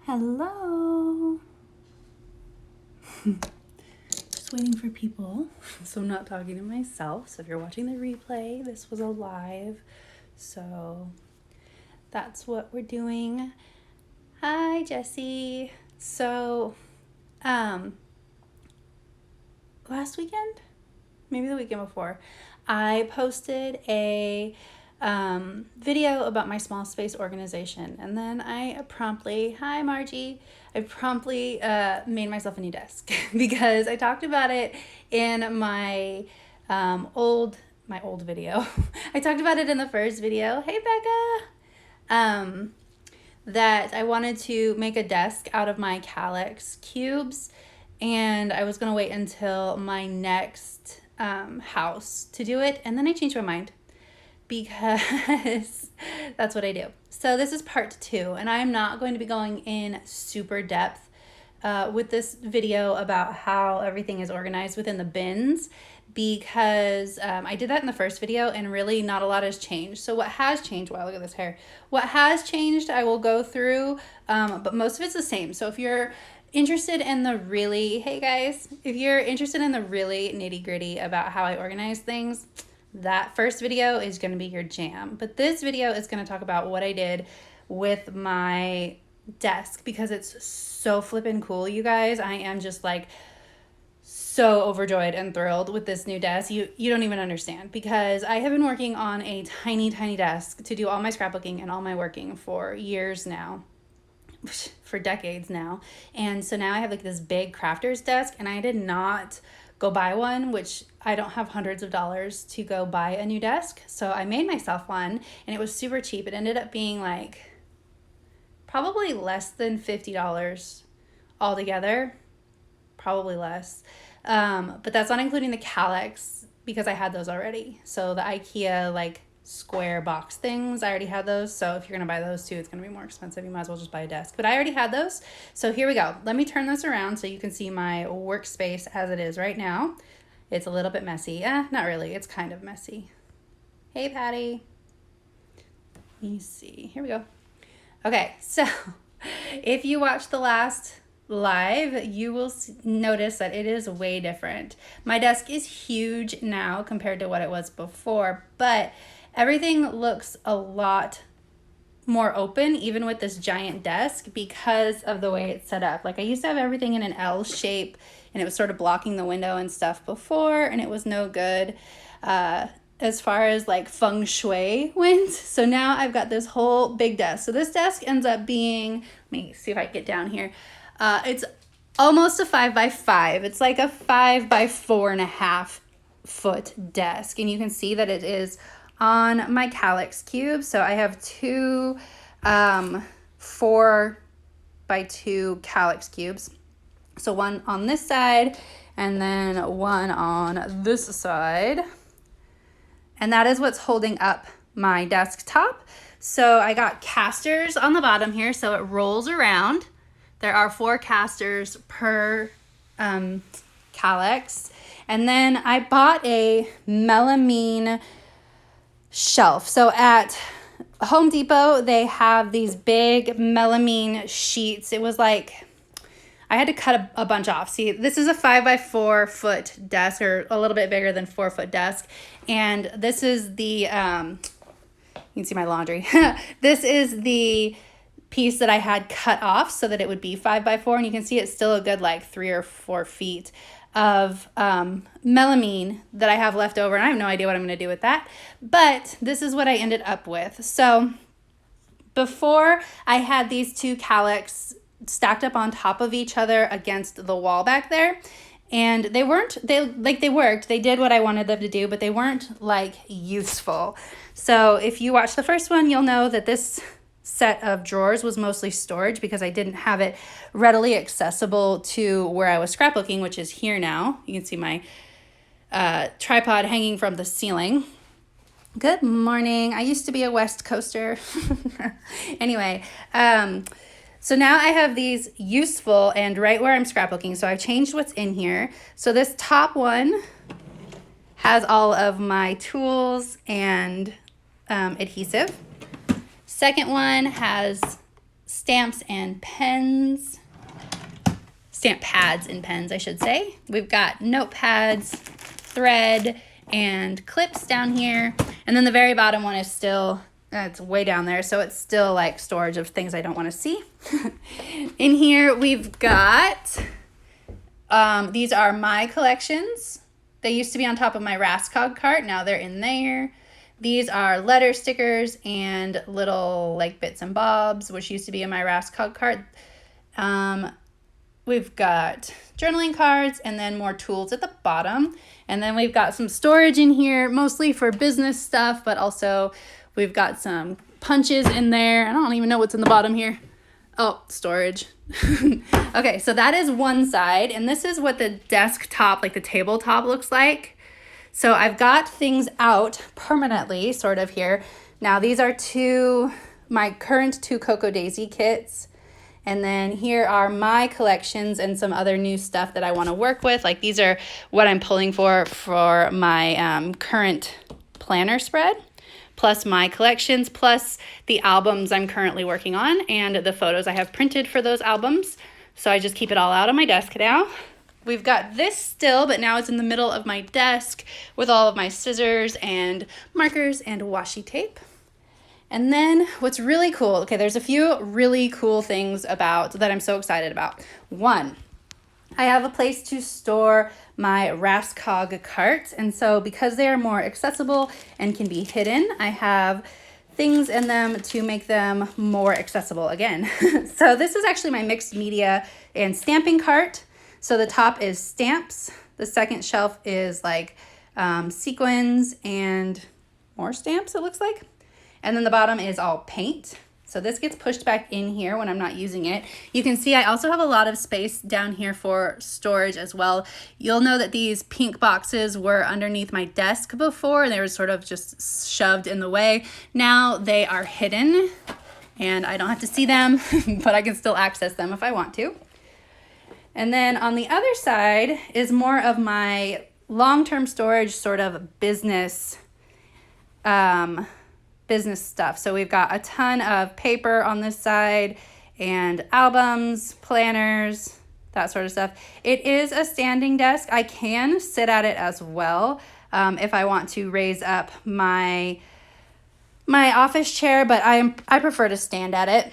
Hello. Just waiting for people, so I'm not talking to myself. So if you're watching the replay, this was a live. So that's what we're doing. Hi, Jessie. So, last weekend, maybe the weekend before, I posted a video about my small space organization, and then I promptly made myself a new desk because I talked about it in my old video. I talked about it in the first video. Hey, Becca. That I wanted to make a desk out of my Calyx cubes, and I was gonna wait until my next house to do it, and then I changed my mind because that's what I do. So this is part 2, and I'm not going to be going in super depth with this video about how everything is organized within the bins, because I did that in the first video and really not a lot has changed. So what has changed, wow, look at this hair. What has changed I will go through, but most of it's the same. So if you're interested in the really, hey guys, if you're interested in the really nitty gritty about how I organize things, that first video is going to be your jam. But this video is going to talk about what I did with my desk because it's so flippin' cool, you guys. I am just like so overjoyed and thrilled with this new desk. You don't even understand, because I have been working on a tiny desk to do all my scrapbooking and all my working for years now, for decades now. And so now I have like this big crafter's desk, and I did not go buy one, which I don't have hundreds of dollars to go buy a new desk. So I made myself one, and it was super cheap. It ended up being like probably less than $50 altogether, probably less. But that's not including the Calyx, because I had those already. So the IKEA like square box things, I already had those. So if you're gonna buy those too, it's gonna be more expensive. You might as well just buy a desk. But I already had those. So here we go. Let me turn this around so you can see my workspace as it is right now. It's a little bit messy. Not really. It's kind of messy. Hey, Patty. Let me see. Here we go. Okay, so if you watched the last live, you will notice that it is way different. My desk is huge now compared to what it was before, but everything looks a lot more open even with this giant desk because of the way it's set up. Like I used to have everything in an L shape, and it was sort of blocking the window and stuff before, and it was no good as far as like feng shui went. So now I've got this whole big desk. So this desk ends up being, let me see if I can get down here. It's almost a 5x5. It's like a 5x4.5 foot desk. And you can see that it is on my Calyx cube. So I have two 4x2 Calyx cubes. So one on this side and then one on this side. And that is what's holding up my desktop. So I got casters on the bottom here, so it rolls around. There are 4 casters per Calyx. And then I bought a melamine shelf. So at Home Depot, they have these big melamine sheets. It was like, I had to cut a bunch off. See, this is a 5x4 foot desk, or a little bit bigger than 4 foot desk. And this is the, you can see my laundry. This is the piece that I had cut off so that it would be 5x4. And you can see it's still a good like 3 or 4 feet of melamine that I have left over. And I have no idea what I'm going to do with that. But this is what I ended up with. So before, I had these 2 Calyx stacked up on top of each other against the wall back there, and they worked, they did what I wanted them to do, but they weren't like useful. So if you watch the first one, you'll know that this set of drawers was mostly storage because I didn't have it readily accessible to where I was scrapbooking, which is here now. You can see my tripod hanging from the ceiling. Good morning. I used to be a West Coaster. Anyway, so now I have these useful and right where I'm scrapbooking. So I've changed what's in here. So this top one has all of my tools and adhesive. Second one has stamps and pens. Stamp pads and pens, I should say. We've got notepads, thread, and clips down here. And then the very bottom one is still, it's way down there, so it's still like storage of things I don't want to see. In here, we've got, these are my collections. They used to be on top of my Rascog cart. Now they're in there. These are letter stickers and little like bits and bobs, which used to be in my Rascog cart. We've got journaling cards and then more tools at the bottom. And then we've got some storage in here, mostly for business stuff, but also we've got some punches in there. I don't even know what's in the bottom here. Oh, storage. Okay, so that is one side. And this is what the desktop, like the tabletop, looks like. So I've got things out permanently, sort of here. Now these are my current two Cocoa Daisy kits. And then here are my collections and some other new stuff that I want to work with. Like these are what I'm pulling for my current planner spread, plus my collections, plus the albums I'm currently working on and the photos I have printed for those albums. So I just keep it all out on my desk now. We've got this still, but now it's in the middle of my desk with all of my scissors and markers and washi tape. And then what's really cool, okay, there's a few really cool things that I'm so excited about. One, I have a place to store my Rascog cart. And so because they are more accessible and can be hidden, I have things in them to make them more accessible again. So this is actually my mixed media and stamping cart. So the top is stamps. The second shelf is like sequins and more stamps, it looks like. And then the bottom is all paint. So this gets pushed back in here when I'm not using it. You can see I also have a lot of space down here for storage as well. You'll know that these pink boxes were underneath my desk before. They were sort of just shoved in the way. Now they are hidden and I don't have to see them, but I can still access them if I want to. And then on the other side is more of my long-term storage sort of business stuff. So we've got a ton of paper on this side and albums, planners, that sort of stuff. It is a standing desk. I can sit at it as well if I want to raise up my office chair, but I prefer to stand at it.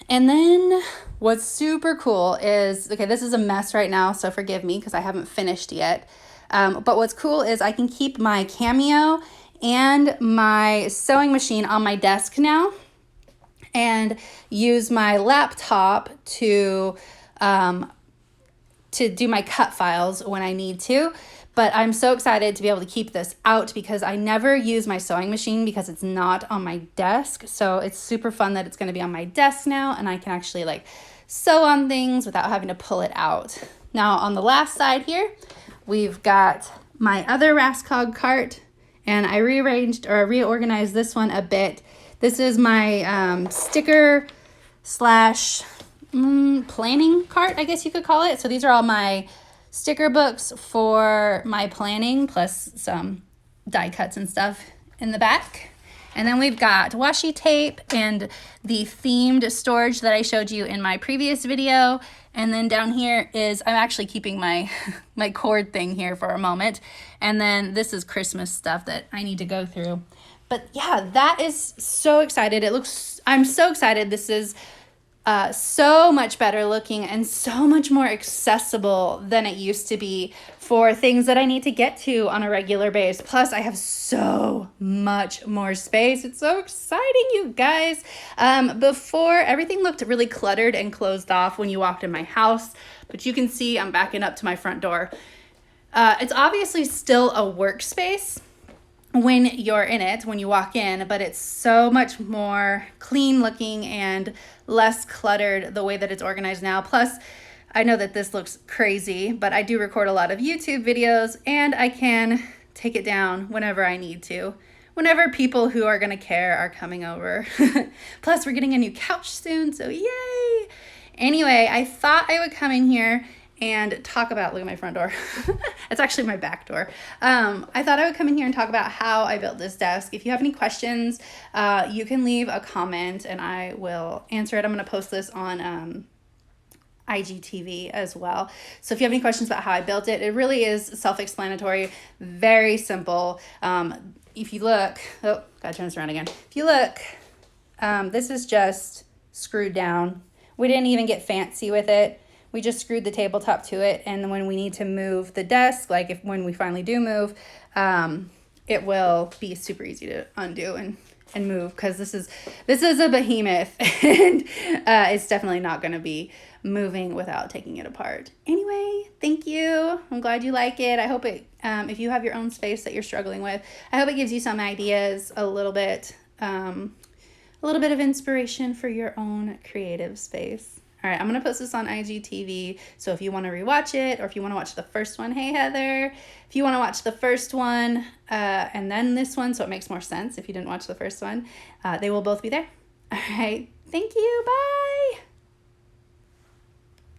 And then what's super cool is, okay, this is a mess right now, so forgive me because I haven't finished yet. But what's cool is I can keep my Cameo and my sewing machine on my desk now and use my laptop to do my cut files when I need to. But I'm so excited to be able to keep this out because I never use my sewing machine because it's not on my desk. So it's super fun that it's going to be on my desk now and I can actually like sew on things without having to pull it out. Now on the last side here, we've got my other Rascog cart. And I reorganized this one a bit. This is my sticker slash planning cart, I guess you could call it. So these are all my sticker books for my planning, plus some die cuts and stuff in the back. And then we've got washi tape and the themed storage that I showed you in my previous video. And then down here is, I'm actually keeping my cord thing here for a moment. And then this is Christmas stuff that I need to go through. But yeah, that is so excited. I'm so excited. This is so much better looking and so much more accessible than it used to be for things that I need to get to on a regular basis. Plus, I have so much more space. It's so exciting, you guys. Before, everything looked really cluttered and closed off when you walked in my house, but you can see I'm backing up to my front door. It's obviously still a workspace when you're in it, when you walk in, but it's so much more clean looking and less cluttered the way that it's organized now. Plus, I know that this looks crazy, but I do record a lot of YouTube videos and I can take it down whenever I need to, whenever people who are gonna care are coming over. Plus, we're getting a new couch soon, so yay! Anyway, I thought I would come in here and talk about, look at my front door. It's actually my back door. I thought I would come in here and talk about how I built this desk. If you have any questions, you can leave a comment and I will answer it. I'm going to post this on IGTV as well. So if you have any questions about how I built it, it really is self-explanatory, very simple. If you look, oh, gotta turn this around again. If you look, this is just screwed down. We didn't even get fancy with it. We just screwed the tabletop to it. And when we need to move the desk, like when we finally do move, it will be super easy to undo and move, because this is a behemoth and it's definitely not going to be moving without taking it apart. Anyway, thank you. I'm glad you like it. I hope it, if you have your own space that you're struggling with, I hope it gives you some ideas, a little bit of inspiration for your own creative space. All right, I'm going to post this on IGTV, so if you want to rewatch it, or if you want to watch the first one, hey Heather, if you want to watch the first one and then this one, so it makes more sense if you didn't watch the first one, they will both be there. All right, thank you, bye.